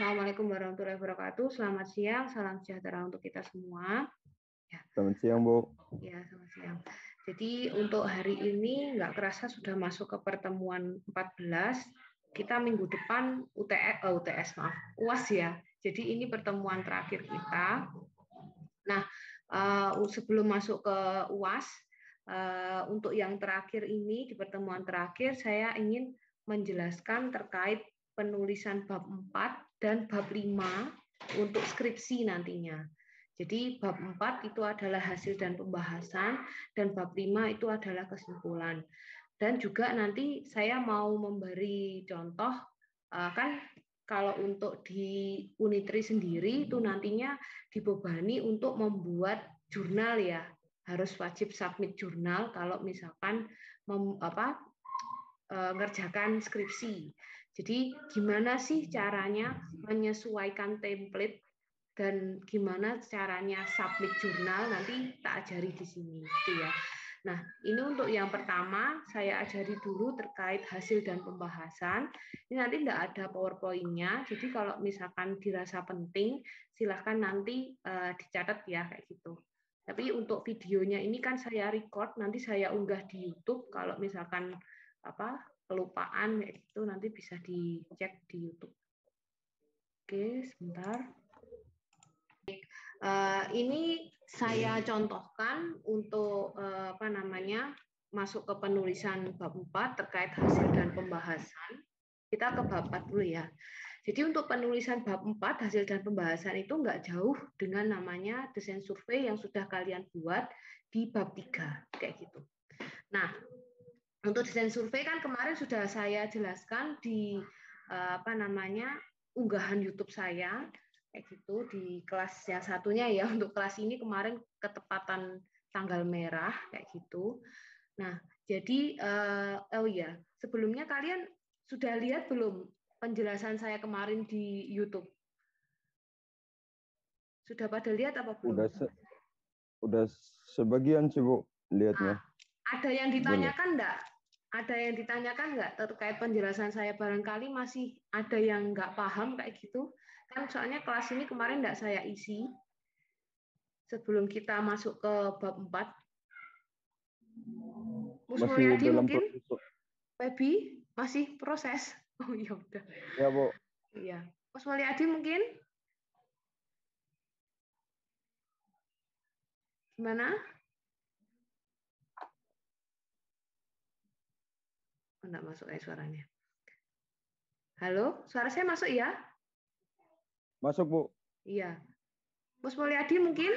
Assalamualaikum warahmatullahi wabarakatuh. Selamat siang, salam sejahtera untuk kita semua. Ya. Selamat siang, Bu. Ya, selamat siang. Jadi untuk hari ini nggak kerasa sudah masuk ke pertemuan 14. Kita minggu depan UAS ya. Jadi ini pertemuan terakhir kita. Nah, sebelum masuk ke UAS, untuk yang terakhir ini di pertemuan terakhir saya ingin menjelaskan terkait penulisan bab 4 dan bab 5 untuk skripsi nantinya. Jadi bab 4 itu adalah hasil dan pembahasan dan bab 5 itu adalah kesimpulan. Dan juga nanti saya mau memberi contoh, kan kalau untuk di Unitri sendiri itu nantinya dibebani untuk membuat jurnal ya, harus wajib submit jurnal kalau misalkan ngerjakan skripsi. Jadi gimana sih caranya menyesuaikan template dan gimana caranya submit jurnal nanti tak ajari di sini, gitu ya. Nah, ini untuk yang pertama saya ajari dulu terkait hasil dan pembahasan. Ini nanti tidak ada PowerPoint-nya, jadi kalau misalkan dirasa penting, silahkan nanti dicatat ya kayak gitu. Tapi untuk videonya ini kan saya record, nanti saya unggah di YouTube. Kalau misalkan kelupaan kayak gitu nanti bisa dicek di YouTube. Oke, sebentar. Ini saya contohkan untuk masuk ke penulisan bab 4 terkait hasil dan pembahasan. Kita ke bab 4 dulu ya. Jadi untuk penulisan bab 4 hasil dan pembahasan itu nggak jauh dengan namanya desain survei yang sudah kalian buat di bab 3 kayak gitu. Nah, untuk desain survei kan kemarin sudah saya jelaskan di unggahan YouTube saya kayak gitu di kelas yang satunya ya. Untuk kelas ini kemarin ketepatan tanggal merah kayak gitu. Nah, jadi sebelumnya kalian sudah lihat belum penjelasan saya kemarin di YouTube? Sudah pada lihat apa belum? Udah sebagian sih, Bu, lihatnya. Ada yang ditanyakan enggak? Ada yang ditanyakan nggak terkait penjelasan saya? Barangkali masih ada yang nggak paham kayak gitu. Kan soalnya kelas ini kemarin nggak saya isi sebelum kita masuk ke bab 4. Masih dalam mungkin? proses. Febi masih proses. Oh ya udah. Ya, Bu. Iya. Mas Mulyadi mungkin? Gimana? Oh, enggak masuk suaranya. Halo, suara saya masuk ya? Masuk, Bu. Iya. Mas Mulyadi mungkin?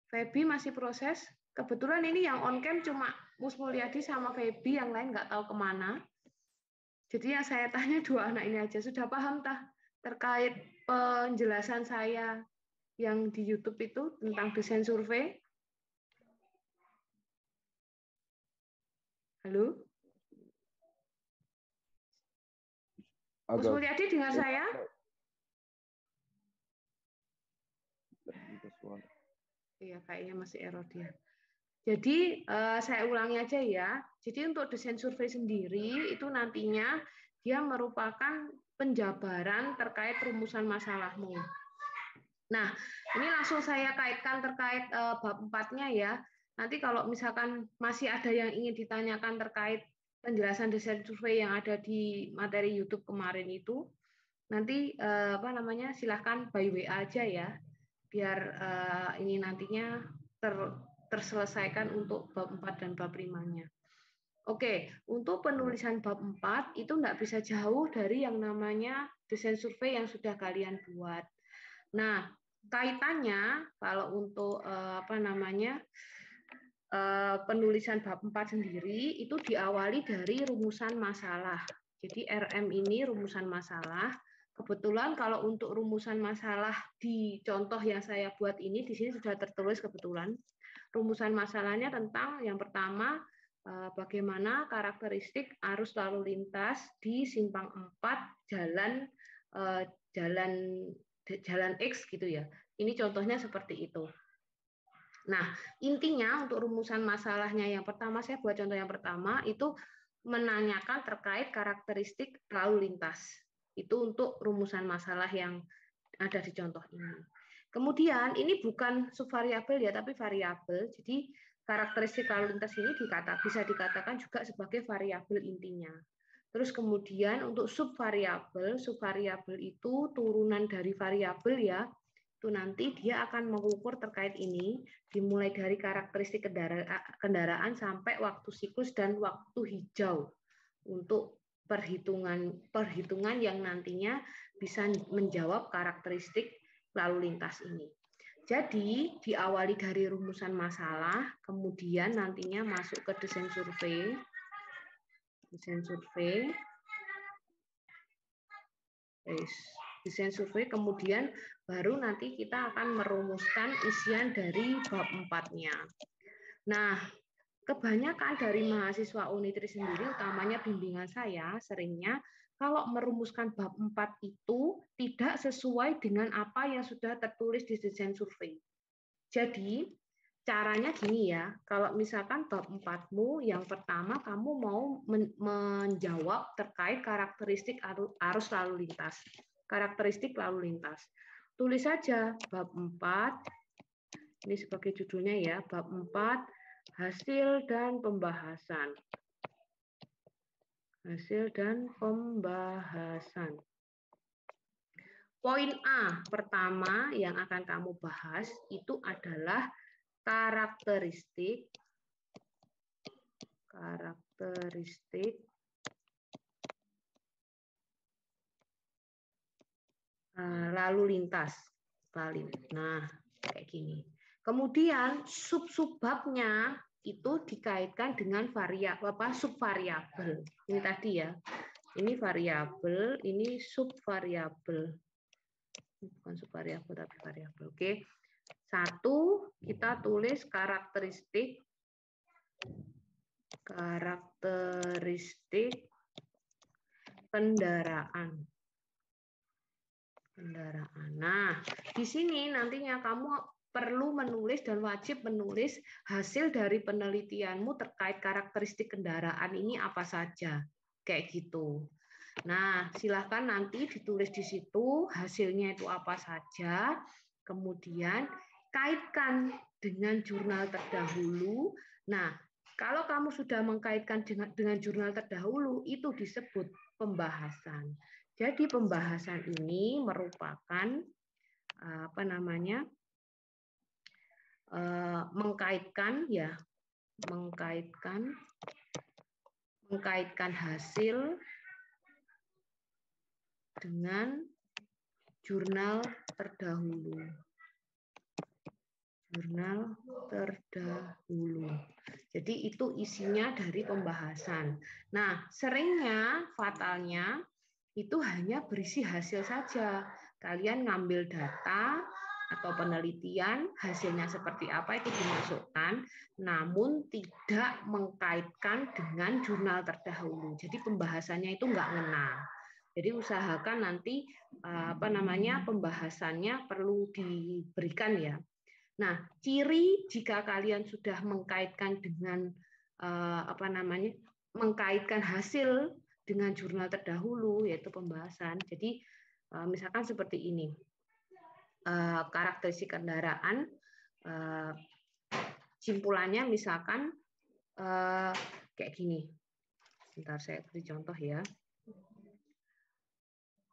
Febi masih proses. Kebetulan ini yang on cam cuma Mus Mulyadi sama Febi, yang lain nggak tahu kemana. Jadi yang saya tanya dua anak ini aja. Sudah paham tah terkait penjelasan saya yang di YouTube itu tentang desain survei? Halo? Mus Mulyadi dengar saya? Iya, kayaknya masih error dia. Jadi saya ulangi aja ya. Jadi untuk desain survei sendiri itu nantinya dia merupakan penjabaran terkait rumusan masalahmu. Nah, ini langsung saya kaitkan terkait bab 4-nya ya. Nanti kalau misalkan masih ada yang ingin ditanyakan terkait penjelasan desain survei yang ada di materi YouTube kemarin itu, nanti silahkan by WA aja ya, biar ini nantinya terselesaikan untuk bab 4 dan bab 5-nya. Oke, untuk penulisan bab 4 itu nggak bisa jauh dari yang namanya desain survei yang sudah kalian buat. Nah, kaitannya kalau untuk penulisan bab 4 sendiri itu diawali dari rumusan masalah. Jadi RM ini rumusan masalah. Kebetulan kalau untuk rumusan masalah di contoh yang saya buat ini di sini sudah tertulis kebetulan. Rumusan masalahnya tentang yang pertama bagaimana karakteristik arus lalu lintas di simpang 4 jalan X gitu ya. Ini contohnya seperti itu. Nah, intinya untuk rumusan masalahnya yang pertama, saya buat contoh yang pertama, itu menanyakan terkait karakteristik lalu lintas. Itu untuk rumusan masalah yang ada di contoh ini. Kemudian ini bukan subvariabel ya, tapi variabel. Jadi karakteristik lalu lintas ini bisa dikatakan juga sebagai variabel intinya. Terus kemudian untuk subvariabel itu turunan dari variabel ya. Itu nanti dia akan mengukur terkait ini dimulai dari karakteristik kendaraan sampai waktu siklus dan waktu hijau untuk perhitungan yang nantinya bisa menjawab karakteristik lalu lintas ini. Jadi diawali dari rumusan masalah, kemudian nantinya masuk ke desain survei. Desain survei, kemudian baru nanti kita akan merumuskan isian dari bab 4-nya. Nah, kebanyakan dari mahasiswa Unitri sendiri, utamanya bimbingan saya, seringnya kalau merumuskan bab 4 itu tidak sesuai dengan apa yang sudah tertulis di desain survei. Jadi, caranya gini ya, kalau misalkan bab 4-mu yang pertama kamu mau menjawab terkait karakteristik arus lalu lintas. Karakteristik lalu lintas. Tulis saja bab 4, ini sebagai judulnya ya, bab 4, hasil dan pembahasan. Hasil dan pembahasan. Poin A pertama yang akan kamu bahas itu adalah karakteristik lalu lintas. Nah, kayak gini. Kemudian sub-subbabnya itu dikaitkan dengan subvariabel. Ini tadi ya. Ini variabel, ini subvariabel. Bukan subvariabel tapi variabel. Oke. 1 kita tulis karakteristik kendaraan. Nah, di sini nantinya kamu perlu menulis dan wajib menulis hasil dari penelitianmu terkait karakteristik kendaraan ini apa saja. Kayak gitu. Nah, silahkan nanti ditulis di situ hasilnya itu apa saja. Kemudian kaitkan dengan jurnal terdahulu. Nah, kalau kamu sudah mengkaitkan dengan jurnal terdahulu, itu disebut pembahasan. Jadi pembahasan ini merupakan mengkaitkan hasil dengan jurnal terdahulu. Jadi itu isinya dari pembahasan. Nah, seringnya, fatalnya, itu hanya berisi hasil saja. Kalian ngambil data atau penelitian, hasilnya seperti apa itu dimasukkan, namun tidak mengkaitkan dengan jurnal terdahulu. Jadi pembahasannya itu nggak ngena. Jadi usahakan nanti pembahasannya perlu diberikan ya. Nah, ciri jika kalian sudah mengkaitkan dengan mengkaitkan hasil dengan jurnal terdahulu yaitu pembahasan. Jadi misalkan seperti ini. Karakteristik kendaraan simpulannya misalkan kayak gini. Bentar saya beri contoh ya.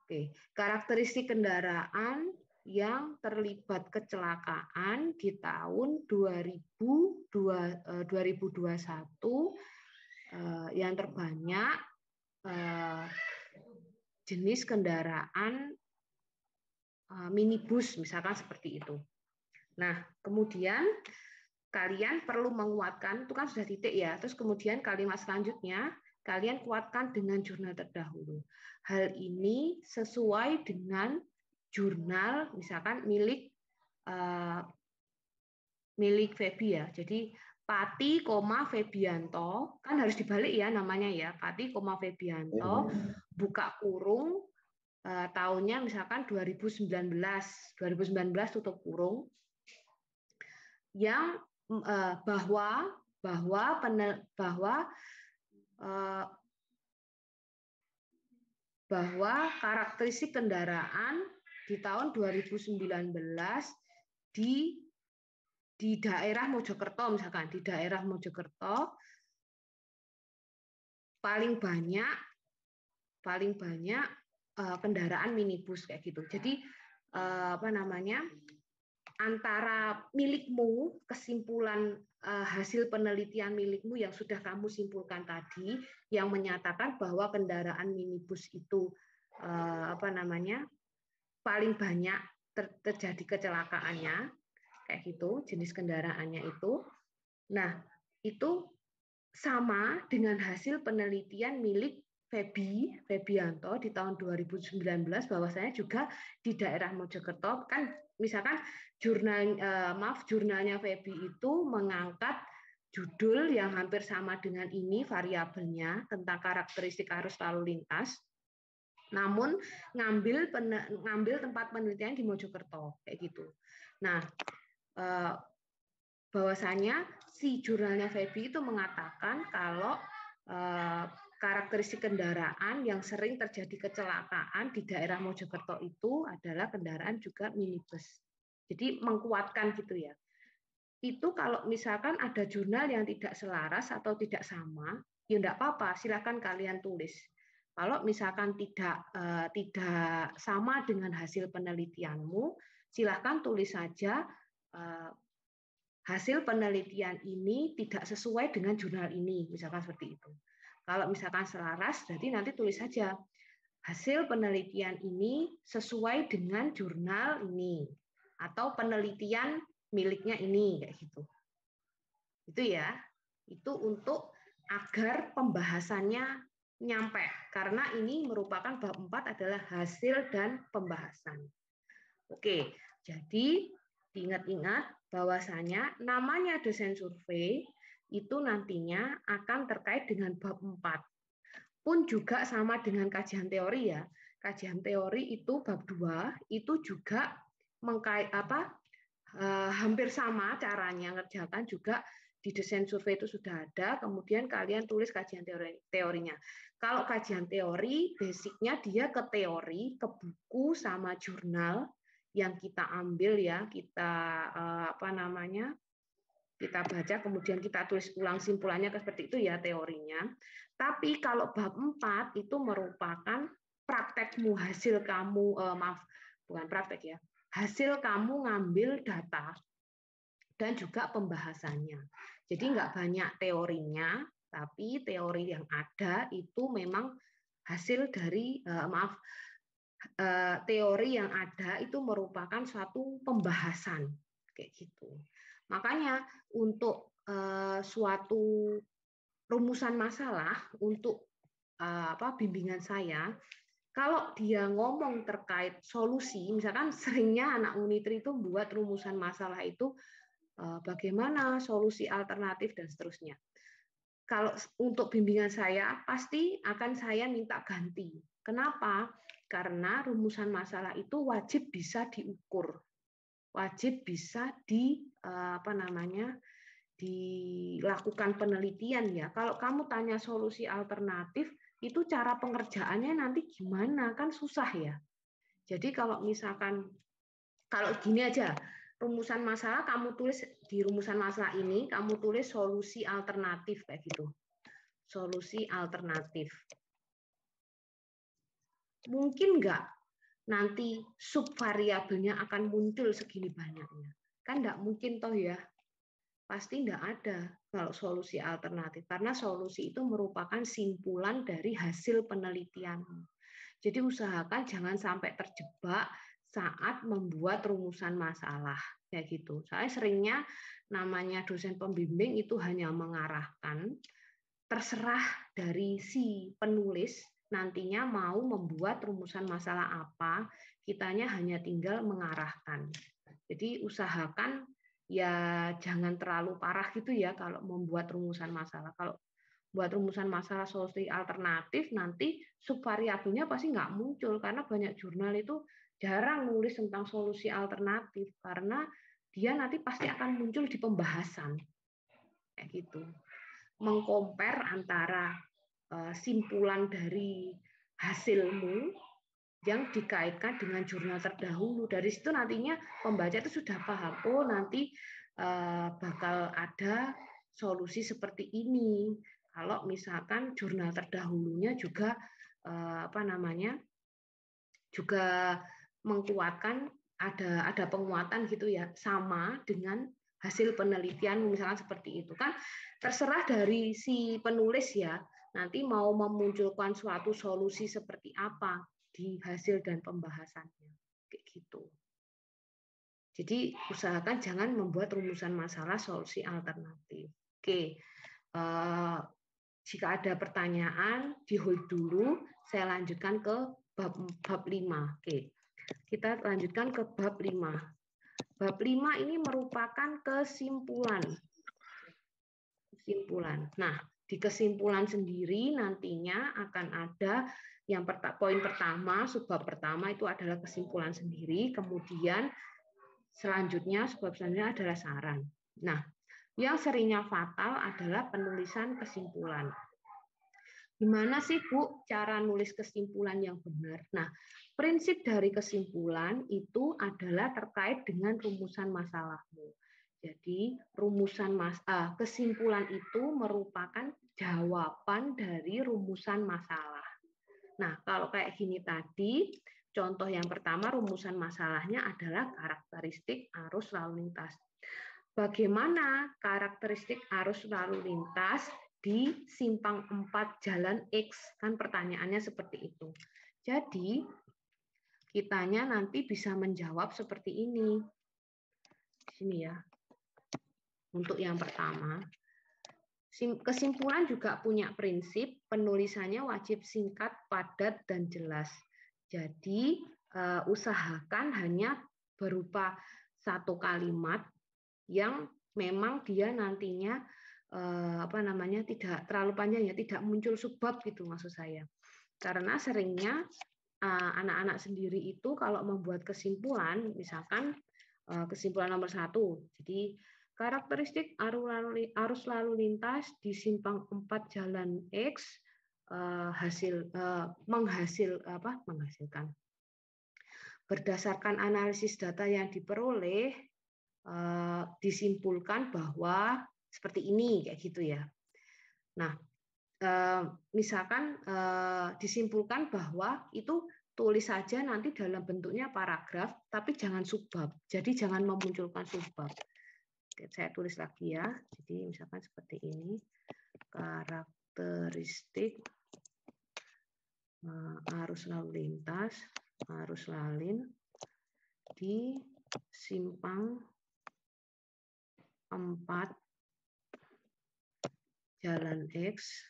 Oke, karakteristik kendaraan yang terlibat kecelakaan di tahun 2021 yang terbanyak jenis kendaraan minibus, misalkan seperti itu. Nah, kemudian kalian perlu menguatkan, itu kan sudah titik ya, terus kemudian kalimat selanjutnya, kalian kuatkan dengan jurnal terdahulu. Hal ini sesuai dengan jurnal, misalkan milik Febi ya. Jadi Pati, Febianto, kan harus dibalik ya namanya ya. Pati, Febianto, buka kurung, tahunnya misalkan 2019 tutup kurung, yang bahwa bahwa karakteristik kendaraan di tahun 2019 di daerah Mojokerto, misalkan di daerah Mojokerto paling banyak kendaraan minibus kayak gitu. Jadi antara milikmu, kesimpulan hasil penelitian milikmu yang sudah kamu simpulkan tadi, yang menyatakan bahwa kendaraan minibus itu paling banyak terjadi kecelakaannya, kayak gitu, jenis kendaraannya itu. Nah, itu sama dengan hasil penelitian milik Febianto di tahun 2019, bahwasanya juga di daerah Mojokerto kan misalkan jurnalnya Febi itu mengangkat judul yang hampir sama dengan ini variabelnya tentang karakteristik arus lalu lintas, namun ngambil tempat penelitian di Mojokerto kayak gitu. Nah, bahwasanya si jurnalnya Febi itu mengatakan kalau karakteristik kendaraan yang sering terjadi kecelakaan di daerah Mojokerto itu adalah kendaraan juga minibus. Jadi menguatkan gitu ya. Itu kalau misalkan ada jurnal yang tidak selaras atau tidak sama, ya enggak apa-apa, silakan kalian tulis. Kalau misalkan tidak sama dengan hasil penelitianmu, silakan tulis saja hasil penelitian ini tidak sesuai dengan jurnal ini, misalkan seperti itu. Kalau misalkan selaras, berarti nanti tulis saja hasil penelitian ini sesuai dengan jurnal ini atau penelitian miliknya ini, kayak gitu. Itu ya, itu untuk agar pembahasannya nyampe, karena ini merupakan bab 4 adalah hasil dan pembahasan. Oke, jadi diingat-ingat bahwasanya namanya dosen survei itu nantinya akan terkait dengan bab 4. Pun juga sama dengan kajian teori ya. Kajian teori itu bab 2 itu juga hampir sama caranya ngerjakan juga di desain survei itu sudah ada, kemudian kalian tulis kajian teorinya. Kalau kajian teori, basicnya dia ke teori, ke buku sama jurnal yang kita ambil ya, kita kita baca, kemudian kita tulis ulang simpulannya seperti itu ya teorinya. Tapi kalau bab 4 itu merupakan praktekmu, hasil kamu, bukan praktek ya, hasil kamu ngambil data dan juga pembahasannya. Jadi nggak banyak teorinya, tapi teori yang ada itu memang hasil dari teori yang ada itu merupakan suatu pembahasan kayak gitu. Makanya untuk suatu rumusan masalah untuk bimbingan saya, kalau dia ngomong terkait solusi, misalkan seringnya anak Unitri itu buat rumusan masalah itu bagaimana solusi alternatif dan seterusnya. Kalau untuk bimbingan saya pasti akan saya minta ganti. Kenapa? Karena rumusan masalah itu wajib bisa diukur, wajib bisa dilakukan penelitian ya. Kalau kamu tanya solusi alternatif, itu cara pengerjaannya nanti gimana? Kan susah ya. Jadi kalau misalkan kalau gini aja, rumusan masalah kamu tulis di rumusan masalah ini, kamu tulis solusi alternatif kayak gitu. Solusi alternatif. Mungkin nggak nanti subvariabelnya akan muncul segini banyaknya? Kan nggak mungkin toh ya. Pasti nggak ada kalau solusi alternatif. Karena solusi itu merupakan simpulan dari hasil penelitian. Jadi usahakan jangan sampai terjebak saat membuat rumusan masalah. Kayak gitu. Saya seringnya namanya dosen pembimbing itu hanya mengarahkan, terserah dari si penulis nantinya mau membuat rumusan masalah apa, kitanya hanya tinggal mengarahkan. Jadi usahakan ya jangan terlalu parah gitu ya kalau membuat rumusan masalah. Kalau buat rumusan masalah solusi alternatif nanti subvariabelnya pasti nggak muncul karena banyak jurnal itu jarang nulis tentang solusi alternatif karena dia nanti pasti akan muncul di pembahasan kayak gitu. Mengcompare antara simpulan dari hasilmu yang dikaitkan dengan jurnal terdahulu. Dari situ nantinya pembaca itu sudah paham, oh nanti bakal ada solusi seperti ini. Kalau misalkan jurnal terdahulunya juga juga menguatkan, ada penguatan gitu ya, sama dengan hasil penelitian misalkan seperti itu kan, terserah dari si penulis ya, nanti mau memunculkan suatu solusi seperti apa di hasil dan pembahasannya kayak gitu. Jadi usahakan jangan membuat rumusan masalah solusi alternatif. Oke, jika ada pertanyaan di hold dulu, saya lanjutkan ke bab 5. Oke. Kita lanjutkan ke bab 5. Bab 5 ini merupakan kesimpulan. Nah, di kesimpulan sendiri nantinya akan ada yang poin pertama, subbab pertama itu adalah kesimpulan sendiri, kemudian selanjutnya subbab selanjutnya adalah saran. Nah, yang seringnya fatal adalah penulisan kesimpulan. Gimana sih Bu cara nulis kesimpulan yang benar? Nah, prinsip dari kesimpulan itu adalah terkait dengan rumusan masalahmu. Jadi kesimpulan itu merupakan jawaban dari rumusan masalah. Nah, kalau kayak gini tadi, contoh yang pertama rumusan masalahnya adalah karakteristik arus lalu lintas. Bagaimana karakteristik arus lalu lintas di simpang 4 jalan X? Kan pertanyaannya seperti itu. Jadi, kitanya nanti bisa menjawab seperti ini. Di sini ya. Untuk yang pertama, kesimpulan juga punya prinsip, penulisannya wajib singkat, padat, dan jelas. Jadi, usahakan hanya berupa satu kalimat yang memang dia nantinya tidak terlalu panjang ya, tidak muncul subbab gitu maksud saya. Karena seringnya anak-anak sendiri itu kalau membuat kesimpulan, misalkan kesimpulan nomor 1, jadi karakteristik arus lalu lintas di simpang 4 jalan X menghasilkan berdasarkan analisis data yang diperoleh disimpulkan bahwa seperti ini kayak gitu ya. Nah, misalkan disimpulkan bahwa itu tulis saja nanti dalam bentuknya paragraf, tapi jangan subbab. Jadi jangan memunculkan subbab. Oke, saya tulis lagi ya. Jadi misalkan seperti ini, karakteristik arus lalu lalin di simpang 4 jalan X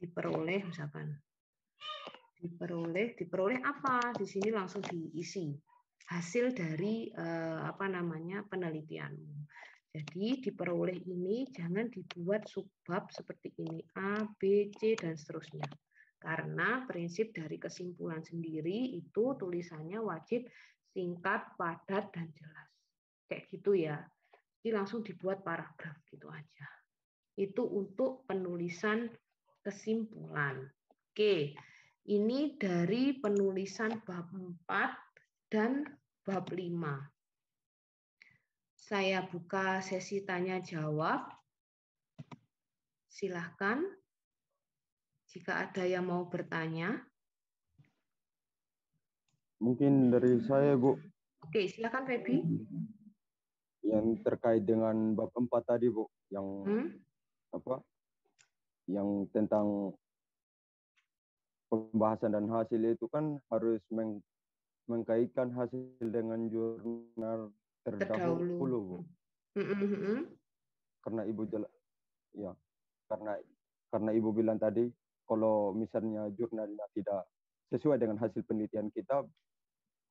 diperoleh misalkan. Diperoleh apa? Di sini langsung diisi hasil dari penelitianmu. Jadi diperoleh ini jangan dibuat subbab seperti ini A, B, C dan seterusnya. Karena prinsip dari kesimpulan sendiri itu tulisannya wajib singkat, padat dan jelas. Kayak gitu ya. Jadi langsung dibuat paragraf gitu aja. Itu untuk penulisan kesimpulan. Oke. Ini dari penulisan bab 4 dan bab 5. Saya buka sesi tanya jawab. Silahkan jika ada yang mau bertanya. Mungkin dari saya, Bu. Oke, silakan Feby. Yang terkait dengan bab 4 tadi, Bu, yang yang tentang pembahasan dan hasil itu kan harus mengkaitkan hasil dengan jurnal terdahulu, Bu. Karena karena Ibu bilang tadi kalau misalnya jurnalnya tidak sesuai dengan hasil penelitian kita,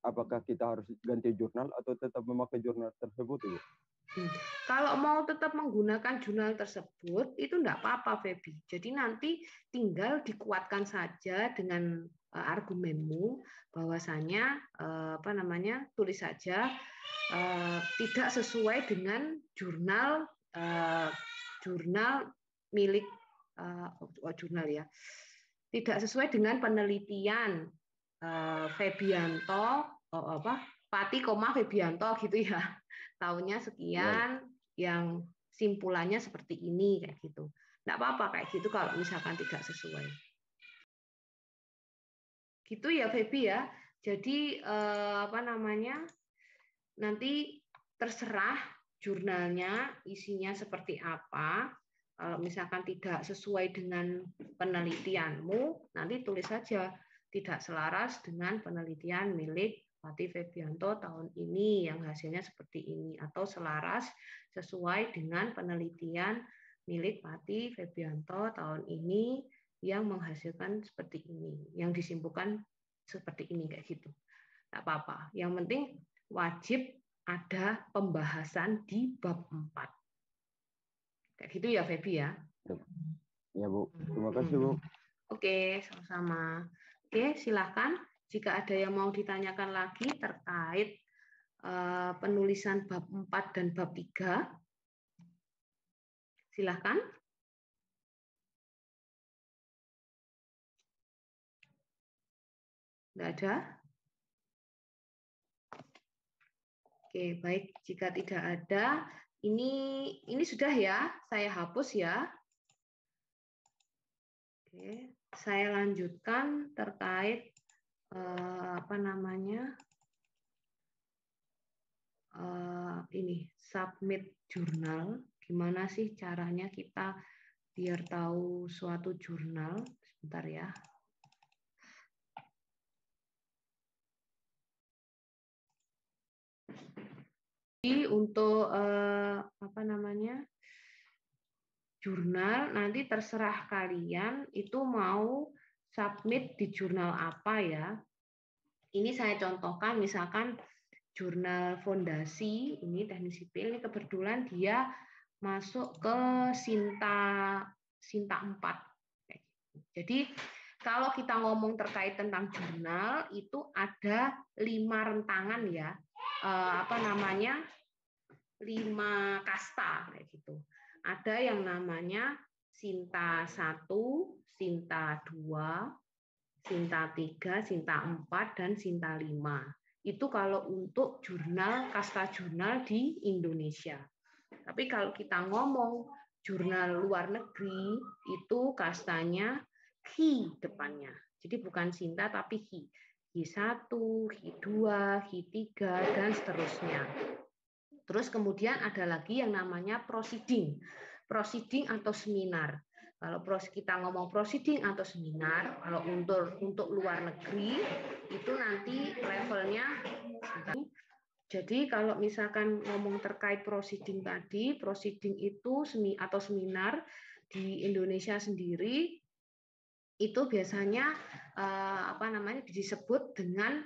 apakah kita harus ganti jurnal atau tetap memakai jurnal tersebut, Bu? Kalau mau tetap menggunakan jurnal tersebut itu enggak apa-apa, Feby. Jadi nanti tinggal dikuatkan saja dengan argumenmu bahwasanya tulis saja tidak sesuai dengan jurnal milik jurnal ya. Tidak sesuai dengan penelitian Febianto Pati, Febianto gitu ya. Tahunnya sekian, yang simpulannya seperti ini kayak gitu. Enggak apa-apa kayak gitu kalau misalkan tidak sesuai. Gitu ya Febi ya. Jadi nanti terserah jurnalnya isinya seperti apa. Kalau misalkan tidak sesuai dengan penelitianmu, nanti tulis saja tidak selaras dengan penelitian milik Pati Febianto tahun ini yang hasilnya seperti ini, atau selaras sesuai dengan penelitian milik Pati Febianto tahun ini yang menghasilkan seperti ini, yang disimpulkan seperti ini kayak gitu. Nggak apa-apa. Yang penting wajib ada pembahasan di bab 4. Kayak gitu ya, Febi ya? Ya, Bu. Terima kasih, Bu. Oke, sama-sama. Oke, silakan. Jika ada yang mau ditanyakan lagi terkait penulisan bab 4 dan bab 3, silakan. Tidak ada? Oke, baik. Jika tidak ada, ini sudah ya, saya hapus ya. Oke, saya lanjutkan terkait ini submit jurnal. Gimana sih caranya kita biar tahu suatu jurnal? Sebentar ya. Jadi untuk jurnal nanti terserah kalian itu mau submit di jurnal apa ya. Ini saya contohkan misalkan jurnal fondasi ini teknik sipil, ini kebetulan dia masuk ke Sinta 4. Jadi kalau kita ngomong terkait tentang jurnal itu ada 5 rentangan ya. 5 kasta kayak gitu. Ada yang namanya Sinta 1, Sinta 2, Sinta 3, Sinta 4, dan Sinta 5. Itu kalau untuk jurnal, kasta jurnal di Indonesia. Tapi kalau kita ngomong jurnal luar negeri, itu kastanya HI depannya. Jadi bukan Sinta tapi HI. HI1, HI2, HI3, dan seterusnya. Terus kemudian ada lagi yang namanya proceeding. Proceeding atau seminar. Kalau kita ngomong proceeding atau seminar, kalau untuk luar negeri itu nanti levelnya. Jadi kalau misalkan ngomong terkait proceeding tadi, proceeding itu atau seminar di Indonesia sendiri itu biasanya disebut dengan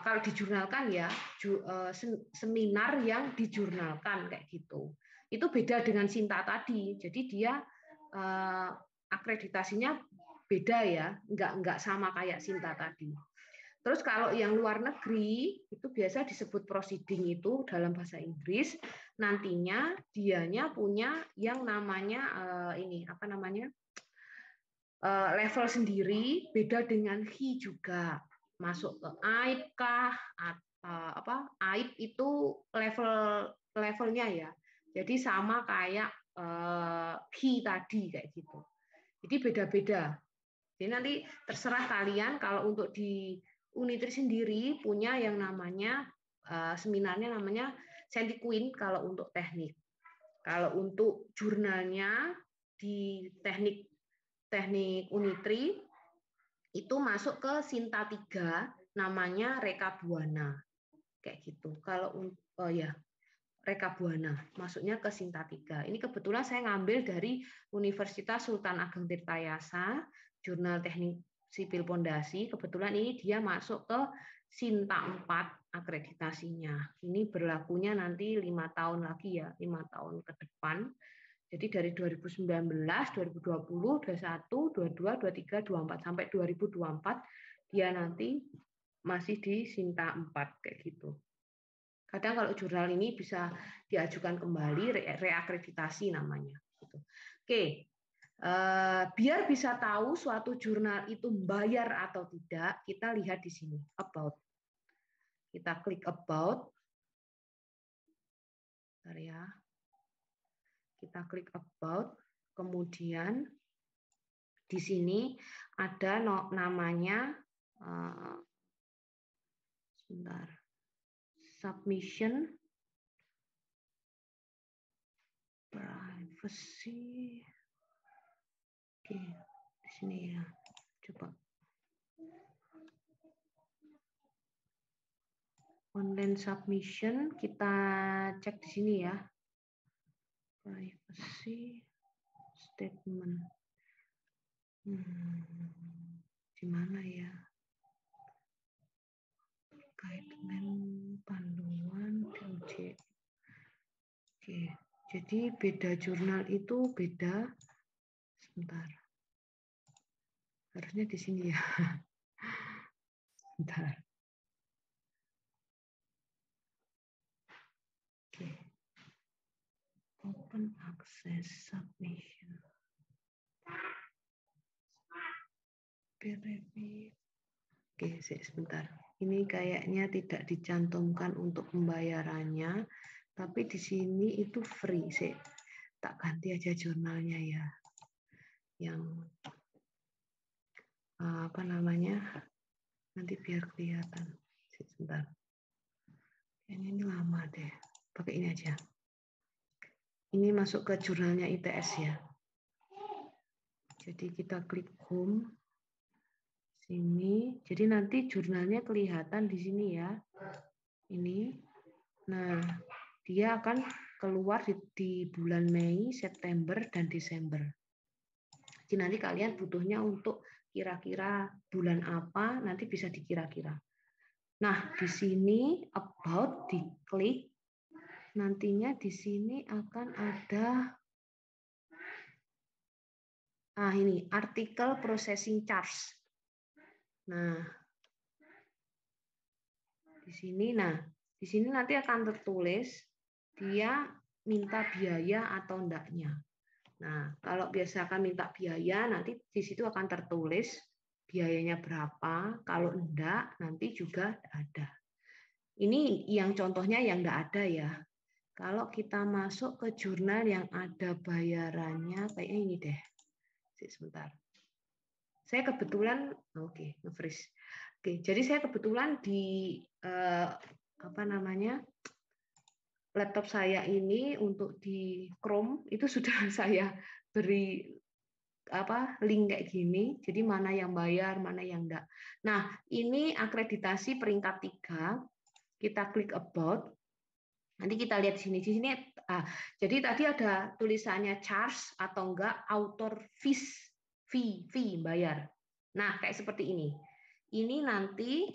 kalau dijurnalkan ya seminar yang dijurnalkan kayak gitu. Itu beda dengan Sinta tadi. Jadi dia akreditasinya beda ya, nggak sama kayak Sinta tadi. Terus kalau yang luar negeri itu biasa disebut proceeding itu dalam bahasa Inggris. Nantinya dianya punya yang namanya level sendiri, beda dengan HI juga. Masuk ke AIP kah? AIP itu levelnya ya. Jadi sama kayak HI tadi kayak gitu. Jadi beda-beda. Jadi nanti terserah kalian kalau untuk di Unitri sendiri punya yang namanya seminarnya namanya Sentiquin kalau untuk teknik. Kalau untuk jurnalnya di teknik Unitri itu masuk ke Sinta 3 namanya Reka Buana. Kayak gitu. Kalau Reka Buana masuknya ke Sinta 3. Ini kebetulan saya ngambil dari Universitas Sultan Ageng Tirtayasa, Jurnal Teknik Sipil Pondasi. Kebetulan ini dia masuk ke Sinta 4 akreditasinya. Ini berlakunya nanti 5 tahun lagi ya, 5 tahun ke depan. Jadi dari 2019, 2020, 21, 22, 23, 24 sampai 2024 dia nanti masih di Sinta 4 kayak gitu. Kadang kalau jurnal ini bisa diajukan kembali reakreditasi namanya. Oke, Biar bisa tahu suatu jurnal itu bayar atau tidak, kita lihat di sini, about. Kita klik about. Bentar ya. Kita klik about, kemudian di sini ada namanya, sebentar, submission, privacy. Oke, di sini ya. Coba. Online submission, kita cek di sini ya. Privacy statement. Di mana ya? Guideline, panduan, DOJ. Oke, jadi beda jurnal itu beda. Sebentar. Harusnya di sini ya. Sebentar. Oke. Open access submission. Peer review. Oke, sebentar. Ini kayaknya tidak dicantumkan untuk pembayarannya, tapi di sini itu free. Tak ganti aja jurnalnya ya. Yang apa namanya? Nanti biar kelihatan. Sebentar. Ini lama deh. Pakai ini aja. Ini masuk ke jurnalnya ITS ya. Jadi kita klik home. Sini. Jadi nanti jurnalnya kelihatan di sini ya. Ini. Nah, dia akan keluar di bulan Mei, September, dan Desember. Jadi nanti kalian butuhnya untuk kira-kira bulan apa, nanti bisa dikira-kira. Nah, di sini about, diklik. Nantinya di sini akan ada ini artikel processing charge. Nah, di sini nanti akan tertulis dia minta biaya atau enggaknya. Nah, kalau biasakan minta biaya, nanti di situ akan tertulis biayanya berapa. Kalau enggak, nanti juga ada. Ini yang contohnya yang enggak ada ya. Kalau kita masuk ke jurnal yang ada bayarannya, kayaknya ini deh. Sebentar. Saya kebetulan, nge-freeze. Oke, jadi saya kebetulan di laptop saya ini untuk di Chrome itu sudah saya beri link kayak gini. Jadi mana yang bayar, mana yang enggak. Nah, ini akreditasi peringkat 3. Kita klik about. Nanti kita lihat sini. Di sini jadi tadi ada tulisannya charge atau enggak, author fees, fee bayar. Nah, kayak seperti ini. Ini nanti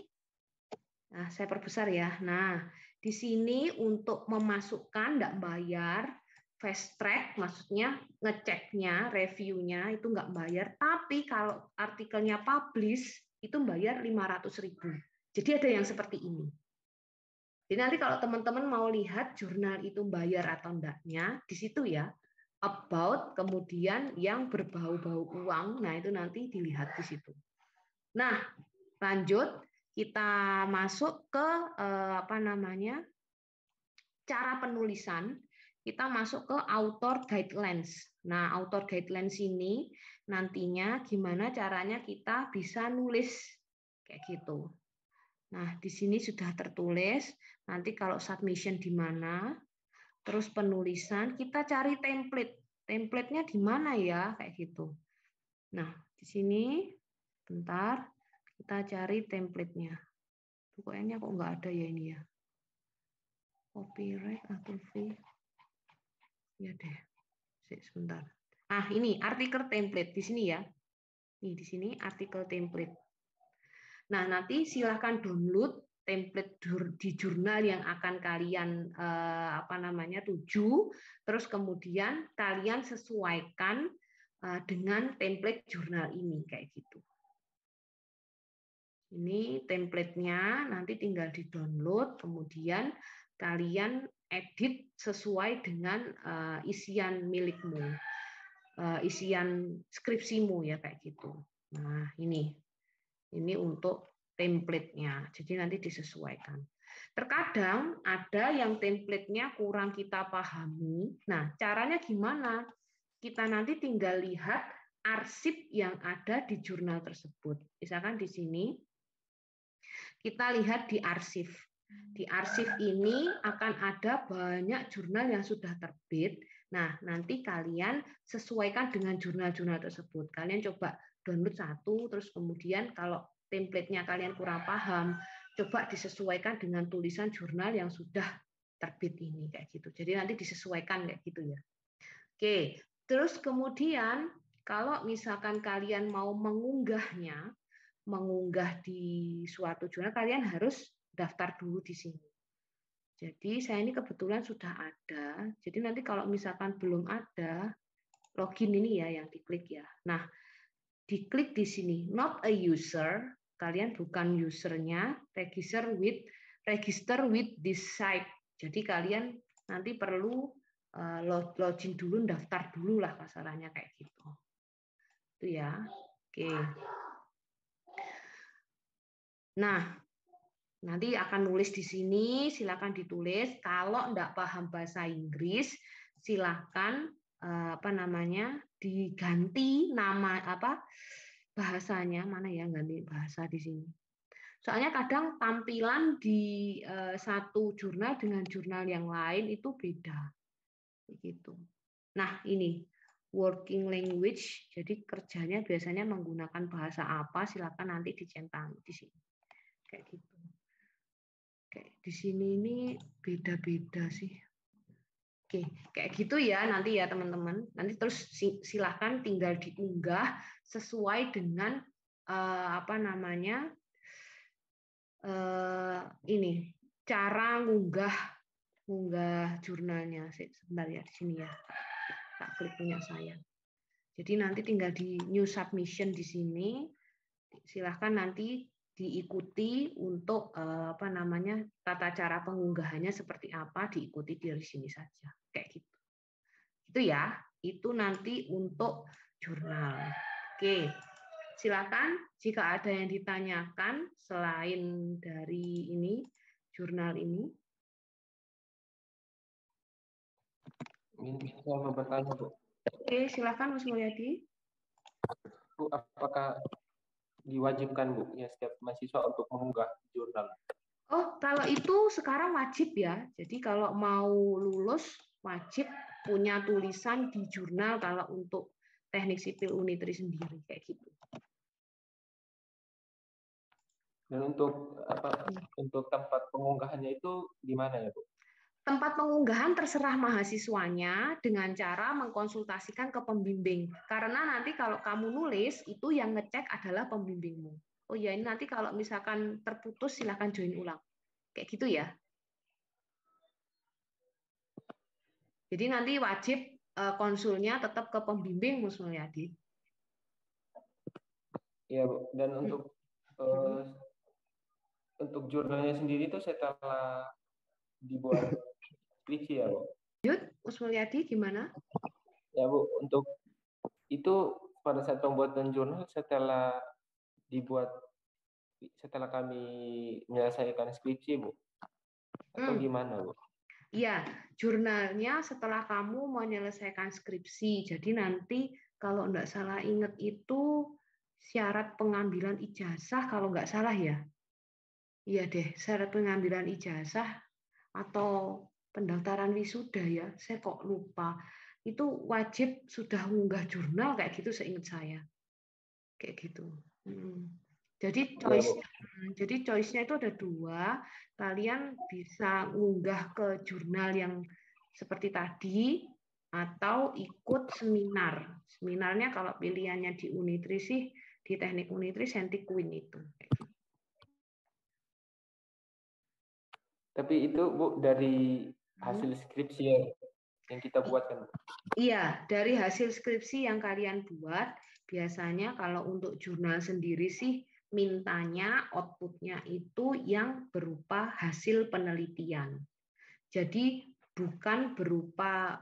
saya perbesar ya. Nah, di sini untuk memasukkan enggak bayar, fast track maksudnya ngeceknya, reviewnya itu enggak bayar, tapi kalau artikelnya publish itu bayar 500.000. Jadi ada yang seperti ini. Jadi nanti kalau teman-teman mau lihat jurnal itu bayar atau enggaknya, di situ ya, about, kemudian yang berbau-bau uang, nah itu nanti dilihat di situ. Nah, lanjut kita masuk ke cara penulisan. Kita masuk ke author guidelines. Nah, author guidelines ini nantinya gimana caranya kita bisa nulis kayak gitu. Nah, di sini sudah tertulis. Nanti kalau submission di mana, terus penulisan, kita cari template. Template-nya di mana ya, kayak gitu. Nah, di sini, bentar, kita cari template-nya. Pokoknya kok nggak ada ya ini ya. Copyright atau fee. Ya deh, sebentar. Ini artikel template di sini ya. Nih di sini artikel template. Nah, nanti silahkan download template di jurnal yang akan kalian tuju, terus kemudian kalian sesuaikan dengan template jurnal ini kayak gitu. Ini template-nya, nanti tinggal di-download, kemudian kalian edit sesuai dengan isian milikmu. isian skripsimu ya kayak gitu. Nah, ini untuk template-nya. Jadi nanti disesuaikan. Terkadang ada yang template-nya kurang kita pahami. Nah, caranya gimana? Kita nanti tinggal lihat arsip yang ada di jurnal tersebut. Misalkan di sini kita lihat di arsip. Di arsip ini akan ada banyak jurnal yang sudah terbit. Nah, nanti kalian sesuaikan dengan jurnal-jurnal tersebut. Kalian coba download satu, terus kemudian kalau template-nya kalian kurang paham, coba disesuaikan dengan tulisan jurnal yang sudah terbit ini kayak gitu. Jadi nanti disesuaikan kayak gitu ya. Oke, terus kemudian kalau misalkan kalian mau mengunggah di suatu jurnal, kalian harus daftar dulu di sini. Jadi saya ini kebetulan sudah ada. Jadi nanti kalau misalkan belum ada, login ini ya yang diklik ya. Nah, diklik di sini, not a user, kalian bukan usernya, register with this site. Jadi kalian nanti perlu login dulu, daftar dulu lah kasarannya kayak gitu. Itu ya. Oke. Nah, nanti akan nulis di sini, silakan ditulis. Kalau enggak paham bahasa Inggris, silakan diganti nama bahasanya, mana ya ganti bahasa di sini. Soalnya kadang tampilan di satu jurnal dengan jurnal yang lain itu beda. Begitu. Nah, ini working language, jadi kerjanya biasanya menggunakan bahasa apa, silakan nanti dicentang di sini. Kayak gitu. Kayak di sini ini beda-beda sih. Oke, kayak gitu ya nanti ya teman-teman. Nanti terus silahkan tinggal diunggah sesuai dengan ini cara ngunggah jurnalnya. Sebentar ya di sini ya. Tak klik punya saya. Jadi nanti tinggal di new submission di sini. Silahkan nanti diikuti untuk tata cara pengunggahannya seperti apa, diikuti dari sini saja kayak gitu. Itu ya, itu nanti untuk jurnal. Oke, silakan jika ada yang ditanyakan selain dari ini jurnal ini. Ini saya mau bertanya, Bu. Oke, silakan Mas Mulyadi. Bu, apakah diwajibkan, Bu, ya setiap mahasiswa untuk mengunggah jurnal? Oh, kalau itu sekarang wajib ya. Jadi kalau mau lulus wajib punya tulisan di jurnal kalau untuk teknik sipil Unitri sendiri kayak gitu. Dan untuk tempat pengunggahannya itu di mana ya, Bu? Tempat pengunggahan terserah mahasiswanya dengan cara mengkonsultasikan ke pembimbing. Karena nanti kalau kamu nulis, itu yang ngecek adalah pembimbingmu. Oh ya, ini nanti kalau misalkan terputus, silakan join ulang. Kayak gitu ya. Jadi nanti wajib konsulnya tetap ke pembimbing, Mas Mulyadi. Iya, Bu. Dan untuk jurnalnya sendiri itu setelah dibuat skripsi ya, Bu? Lanjut, Mas Mulyadi gimana? Ya, Bu. Untuk itu pada saat pembuatan jurnal setelah kami menyelesaikan skripsi, Bu? Atau gimana, Bu? Iya, jurnalnya setelah kamu menyelesaikan skripsi. Jadi nanti kalau enggak salah ingat itu syarat pengambilan ijazah kalau enggak salah ya. Iya deh, syarat pengambilan ijazah atau pendaftaran wisuda ya. Saya kok lupa. Itu wajib sudah unggah jurnal kayak gitu seingat saya. Kayak gitu. Jadi choice-nya itu ada dua. Kalian bisa unggah ke jurnal yang seperti tadi atau ikut seminar. Seminarnya kalau pilihannya di Unitri sih di Teknik Unitri Sentiquin itu. Tapi itu, Bu, dari hasil skripsi yang kita buat kan? Iya, dari hasil skripsi yang kalian buat, biasanya kalau untuk jurnal sendiri sih mintanya outputnya itu yang berupa hasil penelitian. Jadi bukan berupa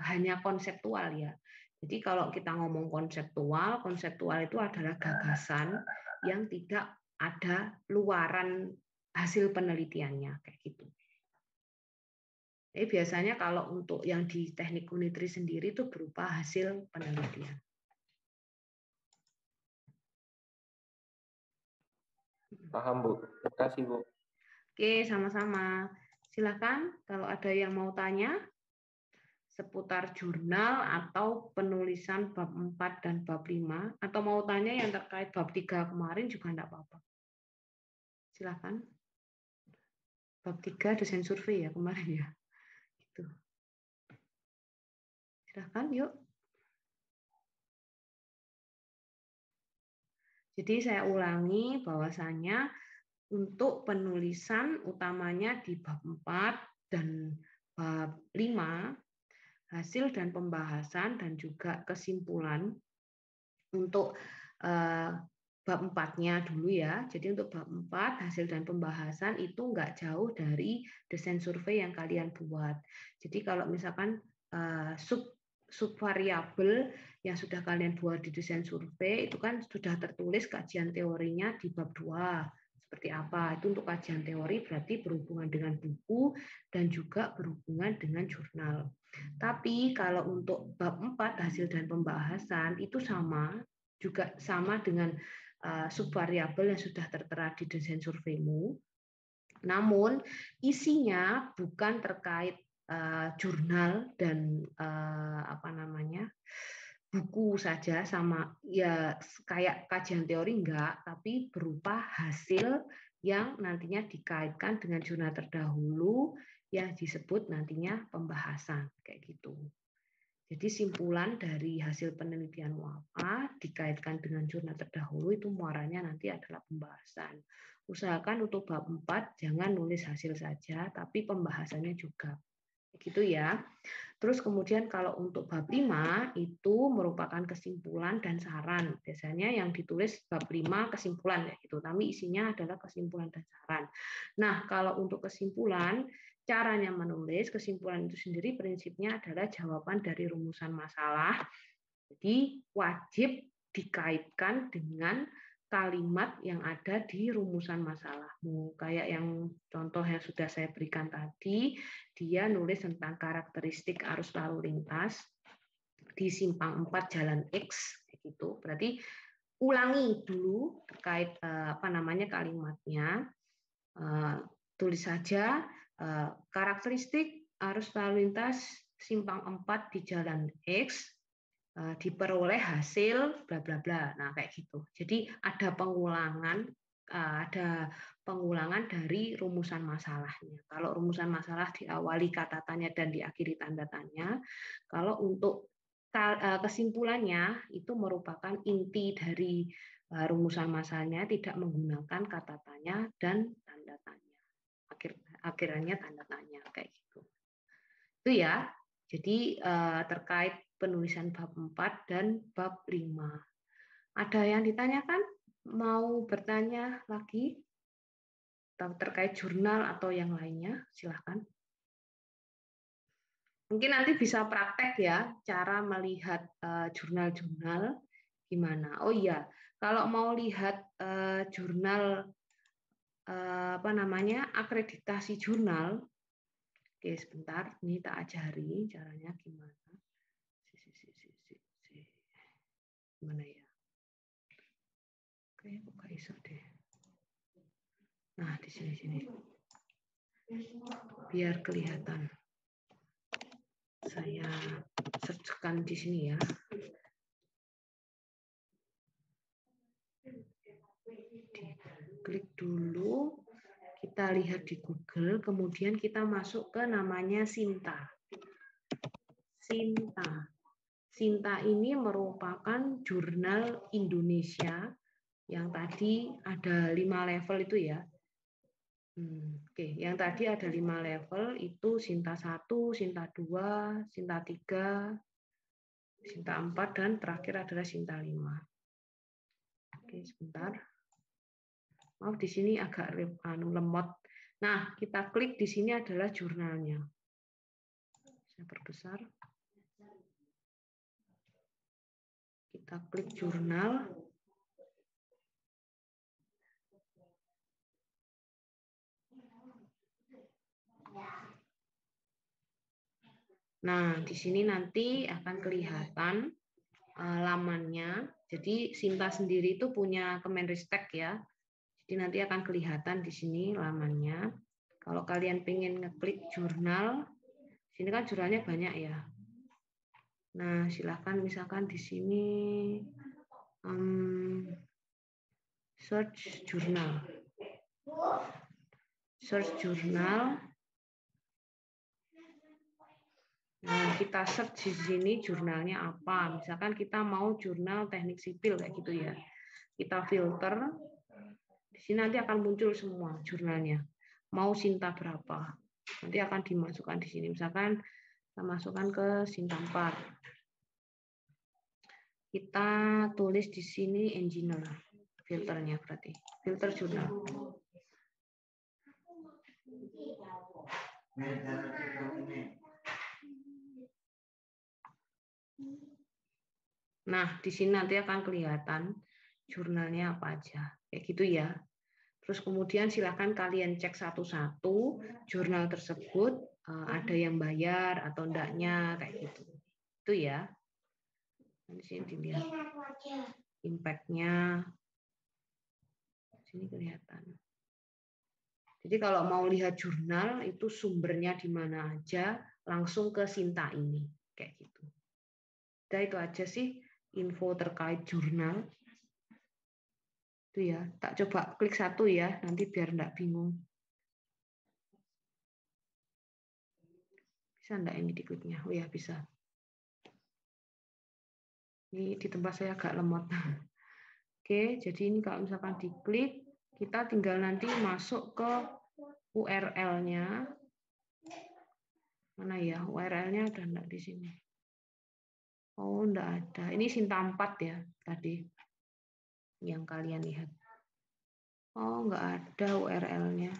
hanya konseptual ya. Jadi kalau kita ngomong konseptual, konseptual itu adalah gagasan yang tidak ada luaran hasil penelitiannya kayak gitu. Biasanya kalau untuk yang di teknik Unitri sendiri itu berupa hasil penelitian. Paham, Bu. Terima kasih, Bu. Oke, sama-sama. Silakan kalau ada yang mau tanya seputar jurnal atau penulisan bab 4 dan bab 5, atau mau tanya yang terkait bab 3 kemarin juga enggak apa-apa. Silakan. Bab 3 desain survei ya kemarin ya. Gitu. Silakan, yuk. Jadi saya ulangi bahwasanya untuk penulisan utamanya di bab 4 dan bab 5, hasil dan pembahasan dan juga kesimpulan untuk bab 4-nya dulu ya. Jadi untuk bab 4 hasil dan pembahasan itu nggak jauh dari desain survei yang kalian buat. Jadi kalau misalkan subvariabel yang sudah kalian buat di desain survei itu kan sudah tertulis kajian teorinya di bab 2. Seperti apa? Itu untuk kajian teori berarti berhubungan dengan buku dan juga berhubungan dengan jurnal. Tapi kalau untuk bab 4 hasil dan pembahasan itu juga sama dengan subvariabel yang sudah tertera di desain surveimu. Namun isinya bukan terkait jurnal dan buku saja sama ya kayak kajian teori enggak, tapi berupa hasil yang nantinya dikaitkan dengan jurnal terdahulu yang disebut nantinya pembahasan kayak gitu. Jadi simpulan dari hasil penelitianmu apa dikaitkan dengan jurnal terdahulu itu muaranya nanti adalah pembahasan. Usahakan untuk bab 4 jangan nulis hasil saja tapi pembahasannya juga. Gitu ya. Terus kemudian kalau untuk bab 5 itu merupakan kesimpulan dan saran. Biasanya yang ditulis bab 5 kesimpulan ya gitu, tapi isinya adalah kesimpulan dan saran. Nah, kalau untuk kesimpulan, caranya menulis kesimpulan itu sendiri prinsipnya adalah jawaban dari rumusan masalah. Jadi wajib dikaitkan dengan kalimat yang ada di rumusan masalahmu. Kayak yang contoh yang sudah saya berikan tadi, dia nulis tentang karakteristik arus lalu lintas di simpang 4 jalan X gitu. Berarti ulangi dulu terkait kalimatnya. Tulis saja karakteristik arus lalu lintas simpang 4 di jalan X diperoleh hasil bla bla bla. Nah, kayak gitu. Jadi ada pengulangan dari rumusan masalahnya. Kalau rumusan masalah diawali kata tanya dan diakhiri tanda tanya, kalau untuk kesimpulannya itu merupakan inti dari rumusan masalahnya tidak menggunakan kata tanya dan tanda tanya. Akhirnya tanda tanya kayak gitu. Itu ya. Jadi terkait penulisan bab 4 dan bab 5. Ada yang ditanyakan? Mau bertanya lagi? Terkait jurnal atau yang lainnya? Silahkan. Mungkin nanti bisa praktek ya, cara melihat jurnal-jurnal gimana. Oh iya, kalau mau lihat jurnal akreditasi jurnal, oke sebentar, ini tak ajari caranya gimana. Gimana ya? Oke, buka iso deh. Nah, di sini. Biar kelihatan. Saya search-kan di sini ya. Klik dulu, kita lihat di Google, kemudian kita masuk ke namanya Sinta. Sinta ini merupakan jurnal Indonesia yang tadi ada 5 level itu ya. Oke, yang tadi ada 5 level itu Sinta 1, Sinta 2, Sinta 3, Sinta 4, dan terakhir adalah Sinta 5. Oke, sebentar. Maaf di sini agak lemot. Nah, kita klik di sini adalah jurnalnya. Saya perbesar. Kita klik jurnal. Nah, di sini nanti akan kelihatan lamannya. Jadi Sinta sendiri itu punya Kemenristek ya. Jadi nanti akan kelihatan di sini lamannya. Kalau kalian pengen ngeklik jurnal, sini kan jurnalnya banyak ya. Nah, silakan misalkan di sini search jurnal. Search jurnal. Nah, kita search di sini jurnalnya apa. Misalkan kita mau jurnal teknik sipil kayak gitu ya. Kita filter. Di sini nanti akan muncul semua jurnalnya. Mau Sinta berapa. Nanti akan dimasukkan di sini. Misalkan kita masukkan ke Sinta 4. Kita tulis di sini engineer. Filternya berarti. Filter jurnal. Nah, di sini nanti akan kelihatan jurnalnya apa aja. Kayak gitu ya. Terus kemudian silakan kalian cek satu-satu jurnal tersebut ada yang bayar atau enggaknya kayak gitu. Itu ya. Di sini dilihat impact-nya. Sini kelihatan. Jadi kalau mau lihat jurnal itu sumbernya di mana aja, langsung ke Sinta ini kayak gitu. Udah itu aja sih info terkait jurnal. Itu ya, tak coba klik satu ya, nanti biar enggak bingung. Bisa enggak ini dikliknya? Oh ya, bisa. Ini di tempat saya agak lemot. Oke, jadi ini kalau misalkan diklik, kita tinggal nanti masuk ke URL-nya. Mana ya? URL-nya ada enggak di sini? Oh, enggak ada. Ini Sinta 4 ya tadi yang kalian lihat. Oh, enggak ada URL-nya.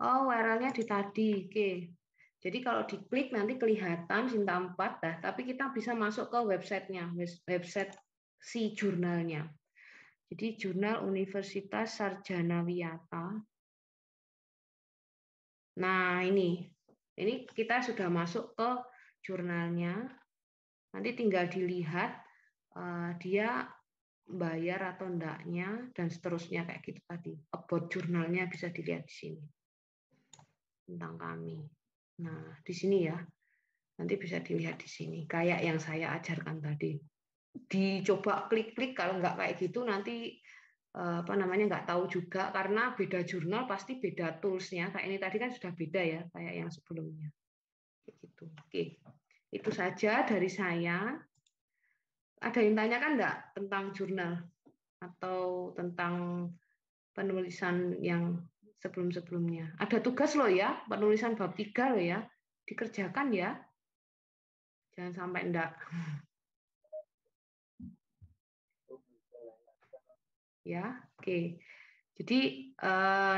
Oh, URL-nya di tadi. Oke. Jadi kalau diklik nanti kelihatan Sinta 4 dah, tapi kita bisa masuk ke websitenya, website si jurnalnya. Jadi jurnal Universitas Sarjana Wiyata. Nah, ini kita sudah masuk ke jurnalnya. Nanti tinggal dilihat dia bayar atau enggaknya dan seterusnya kayak gitu tadi. About jurnalnya bisa dilihat di sini. Tentang kami. Nah, di sini ya. Nanti bisa dilihat di sini kayak yang saya ajarkan tadi. Dicoba klik-klik, kalau nggak kayak gitu nanti nggak tahu juga karena beda jurnal pasti beda toolsnya. Kayak ini tadi kan sudah beda ya kayak yang sebelumnya. Kayak gitu. Oke, itu saja dari saya. Ada yang tanyakan nggak tentang jurnal atau tentang penulisan yang sebelum-sebelumnya? Ada tugas loh ya, penulisan bab 3 loh ya, dikerjakan ya. Jangan sampai enggak. Ya, oke. Jadi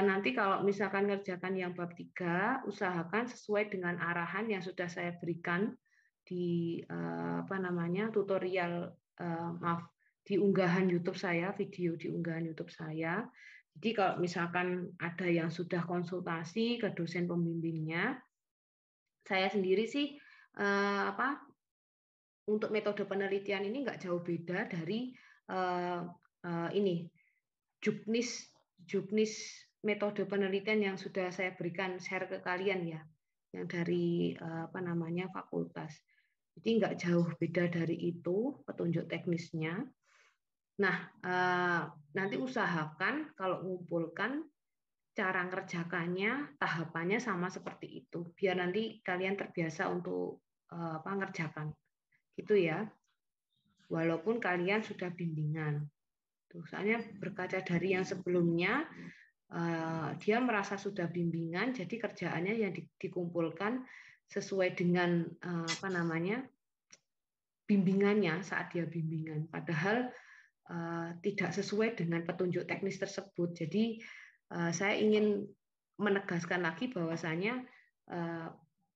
nanti kalau misalkan ngerjakan yang bab 3, usahakan sesuai dengan arahan yang sudah saya berikan di tutorial di unggahan YouTube saya, video di unggahan YouTube saya. Jadi kalau misalkan ada yang sudah konsultasi ke dosen pembimbingnya, saya sendiri sih untuk metode penelitian ini nggak jauh beda dari juknis metode penelitian yang sudah saya berikan share ke kalian ya, yang dari fakultas. Jadi nggak jauh beda dari itu petunjuk teknisnya. Nah, nanti usahakan kalau ngumpulkan cara ngerjakannya, tahapannya sama seperti itu, biar nanti kalian terbiasa untuk ngerjakan, gitu ya. Walaupun kalian sudah bimbingan. Soalnya berkaca dari yang sebelumnya, dia merasa sudah bimbingan, jadi kerjaannya yang dikumpulkan sesuai dengan bimbingannya saat dia bimbingan. Padahal tidak sesuai dengan petunjuk teknis tersebut. Jadi saya ingin menegaskan lagi bahwasanya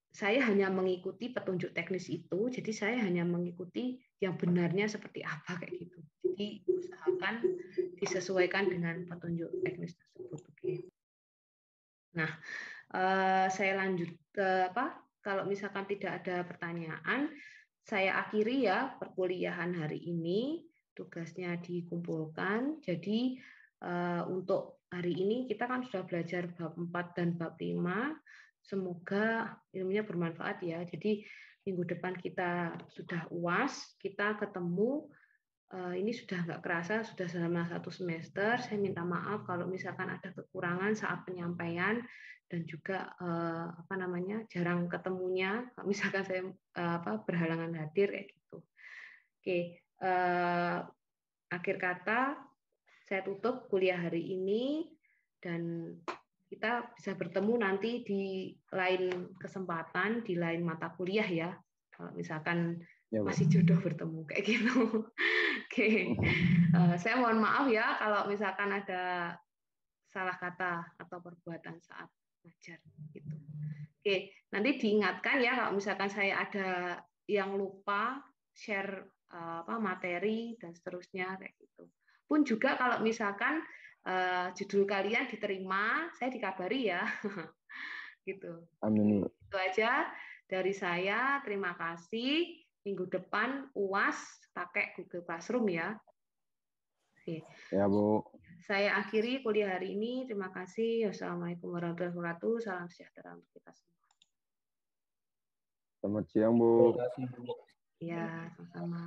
saya hanya mengikuti petunjuk teknis itu, jadi saya hanya mengikuti yang benarnya seperti apa kayak gitu. Jadi usahakan disesuaikan dengan petunjuk teknis tersebut. Oke. Nah, saya lanjut ke apa? Kalau misalkan tidak ada pertanyaan, saya akhiri ya perkuliahan hari ini. Tugasnya dikumpulkan. Jadi untuk hari ini kita kan sudah belajar bab 4 dan bab 5. Semoga ilmunya bermanfaat ya. Jadi minggu depan kita sudah UAS, kita ketemu. Ini sudah nggak kerasa, sudah selama 1 semester. Saya minta maaf kalau misalkan ada kekurangan saat penyampaian dan juga apa namanya jarang ketemunya. Kalau misalkan saya berhalangan hadir kayak gitu. Oke, akhir kata saya tutup kuliah hari ini dan kita bisa bertemu nanti di lain kesempatan, di lain mata kuliah ya. Kalau misalkan masih jodoh bertemu kayak gitu. Oke, saya mohon maaf ya kalau misalkan ada salah kata atau perbuatan saat ngajar gitu. Oke, nanti diingatkan ya kalau misalkan saya ada yang lupa share materi dan seterusnya kayak gitu. Pun juga kalau misalkan judul kalian diterima, saya dikabari ya. Gitu. Amin. Itu aja dari saya. Terima kasih. Minggu depan UAS pakai Google Classroom ya. Oke. Ya, Bu. Saya akhiri kuliah hari ini. Terima kasih. Wassalamualaikum warahmatullahi wabarakatuh. Salam sejahtera untuk kita semua. Selamat siang, Bu. Terima kasih, Bu. Ya, sama-sama.